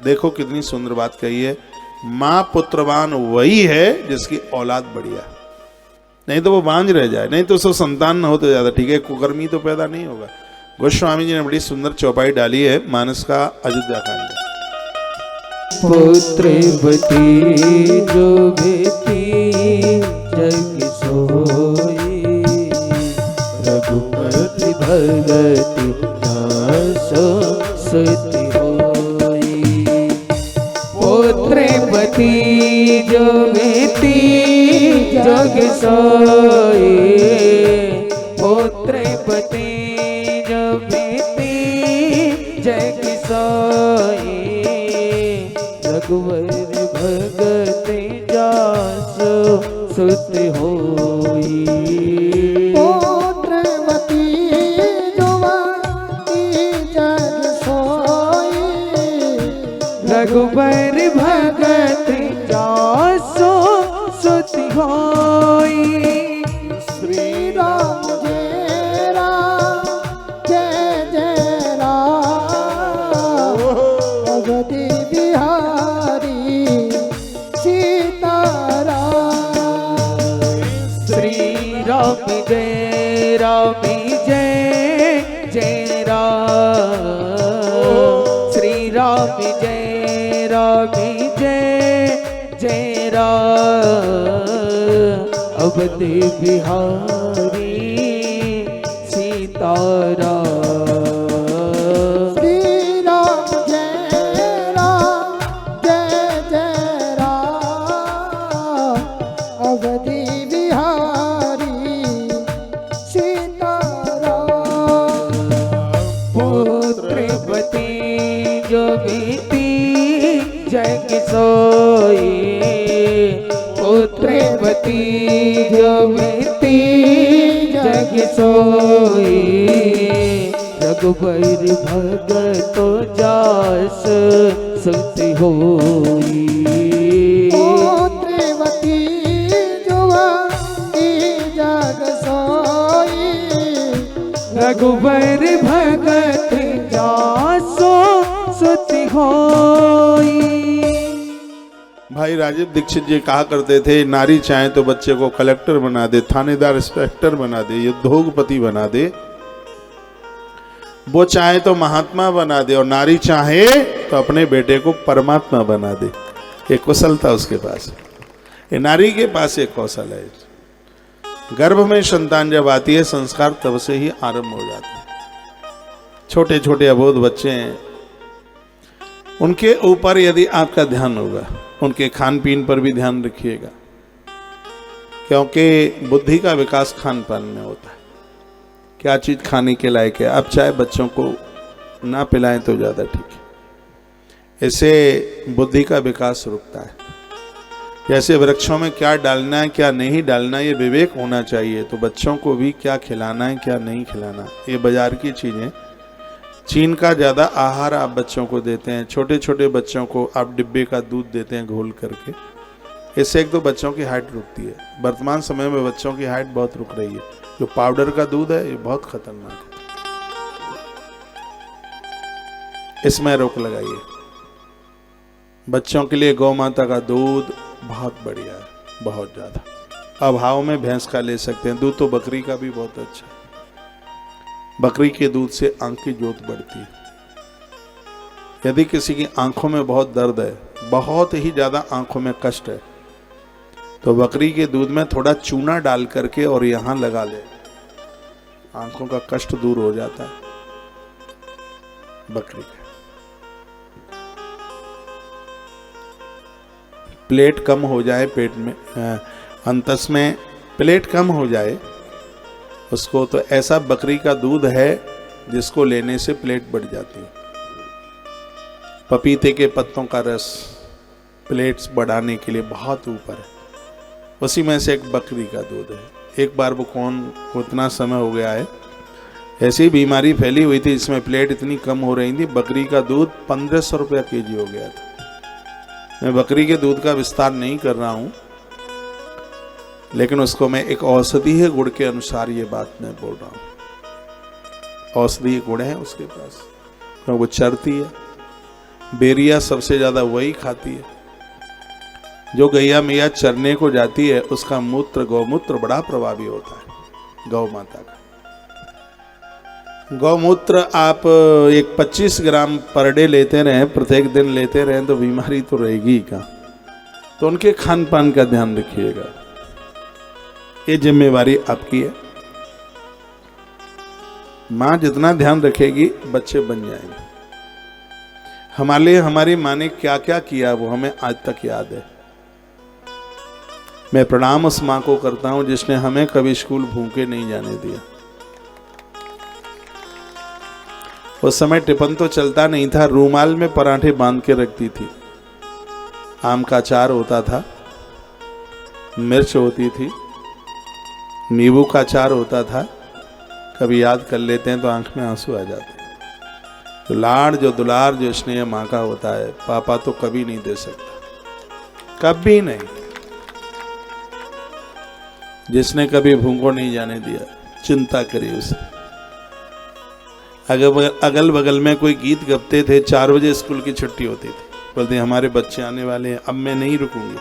देखो कितनी सुंदर बात कही है, माँ पुत्रवान वही है जिसकी औलाद बढ़िया, नहीं तो वो बांझ रह जाए, नहीं तो उसको संतान न हो तो ज्यादा ठीक है, कुकर्मी तो पैदा नहीं होगा। गोस्वामी जी ने बड़ी सुंदर चौपाई डाली है मानस का अयोध्या कांड। पुत्रवती जो बेटी जग सोई, रघुपति भगति जासो सुति होई। पुत्रवती जो बेटी जग सोई, पुत्रवती जो बेटी जग सोई, रघुवर भगत जासो सुत होई। पुत्रवती जुवानी जग सोई, रघुवर भगत जासो सुत होई। श्री राम जय राम जय जय राम, अवधि बिहारी सीताराम। श्री राम जय राम जय जय राम, श्री राम जय राम जय जय राम, अवधि बिहारी सीताराम। श्री राम जय राम जय जय राम, अवधि बिहारी सीताराम। पुत्रवती जो बेटी जग सोई, पुत्रवती जो बेटी जग सोई, रघुबर भगत जास सुति होई। पुत्रवती जुवानी जग सोई, रघुबर भगत जासो सुति होई। भाई राजीव दीक्षित जी कहा करते थे, नारी चाहे तो बच्चे को कलेक्टर बना दे, थानेदार इंस्पेक्टर बना दे, उद्योगपति बना दे, वो चाहे तो महात्मा बना दे, और नारी चाहे तो अपने बेटे को परमात्मा बना दे। एक कुशलता उसके पास, ये नारी के पास एक कौशल है। गर्भ में संतान जब आती है, संस्कार तब से ही आरंभ हो जाते हैं। छोटे छोटे अबोध बच्चे हैं, उनके ऊपर यदि आपका ध्यान होगा, उनके खान पीन पर भी ध्यान रखिएगा, क्योंकि बुद्धि का विकास खान पान में होता है। क्या चीज खाने के लायक है, आप चाहे बच्चों को ना पिलाएं तो ज्यादा ठीक है, इससे बुद्धि का विकास रुकता है। जैसे वृक्षों में क्या डालना है क्या नहीं डालना, ये विवेक होना चाहिए, तो बच्चों को भी क्या खिलाना है क्या नहीं खिलाना, ये बाजार की चीजें। चीन का ज़्यादा आहार आप बच्चों को देते हैं, छोटे छोटे बच्चों को आप डिब्बे का दूध देते हैं घोल करके, इससे एक तो बच्चों की हाइट रुकती है। वर्तमान समय में बच्चों की हाइट बहुत रुक रही है। जो पाउडर का दूध है ये बहुत खतरनाक है, इसमें रोक लगाइए। बच्चों के लिए गौ माता का दूध बहुत बढ़िया है, बहुत ज़्यादा। अभाव में भैंस का ले सकते हैं दूध, तो बकरी का भी बहुत अच्छा है। बकरी के दूध से आंख की ज्योत बढ़ती है। यदि किसी की आंखों में बहुत दर्द है, बहुत ही ज्यादा आंखों में कष्ट है, तो बकरी के दूध में थोड़ा चूना डाल करके और यहां लगा ले, आंखों का कष्ट दूर हो जाता है बकरी का। प्लेट कम हो जाए पेट में, अंतस में प्लेट कम हो जाए उसको, तो ऐसा बकरी का दूध है जिसको लेने से प्लेट बढ़ जाती है। पपीते के पत्तों का रस प्लेट्स बढ़ाने के लिए बहुत ऊपर है, उसी में से एक बकरी का दूध है। एक बार वो को इतना समय हो गया है, ऐसी बीमारी फैली हुई थी इसमें प्लेट इतनी कम हो रही थी, बकरी का दूध 1500 रुपया केजी हो गया था। मैं बकरी के दूध का विस्तार नहीं कर रहा हूँ, लेकिन उसको मैं एक औषधीय गुण के अनुसार ये बात मैं बोल रहा हूँ। औषधीय गुण है उसके पास, क्योंकि वो चरती है, बेरिया सबसे ज्यादा वही खाती है। जो गैया मैया चरने को जाती है उसका मूत्र, गौमूत्र बड़ा प्रभावी होता है गौ माता का। गौमूत्र आप एक 25 ग्राम पर डे लेते रहें, प्रत्येक दिन लेते रहें तो बीमारी तो रहेगी ही कहाँ। तो उनके खान पान का ध्यान रखिएगा, ये जिम्मेवारी आपकी है। माँ जितना ध्यान रखेगी बच्चे बन जाएंगे। हमारे लिए हमारी माँ ने क्या क्या किया वो हमें आज तक याद है। मैं प्रणाम उस माँ को करता हूं जिसने हमें कभी स्कूल भूखे नहीं जाने दिया। उस समय टिफिन तो चलता नहीं था, रूमाल में पराठे बांध के रखती थी। आम का अचार होता था, मिर्च होती थी, नींबू का अचार होता था। कभी याद कर लेते हैं तो आंख में आंसू आ जाते हैं। तो लाड़, जो दुलार, जो स्नेह माँ का होता है, पापा तो कभी नहीं दे सकता, कभी नहीं। जिसने कभी भूखों नहीं जाने दिया, चिंता करिए उसे। अगल बगल में कोई गीत गपते थे, 4 बजे स्कूल की छुट्टी होती थी, बोलते हमारे बच्चे आने वाले हैं, अब मैं नहीं रुकूंगी।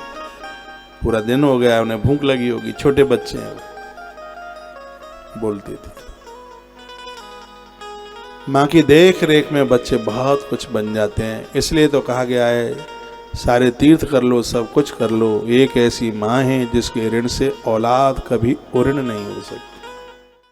पूरा दिन हो गया, उन्हें भूख लगी होगी, छोटे बच्चे हैं, बोलती थी। माँ की देख रेख में बच्चे बहुत कुछ बन जाते हैं। इसलिए तो कहा गया है सारे तीर्थ कर लो, सब कुछ कर लो, एक ऐसी माँ है जिसके ऋण से औलाद कभी उऋण नहीं हो सकती।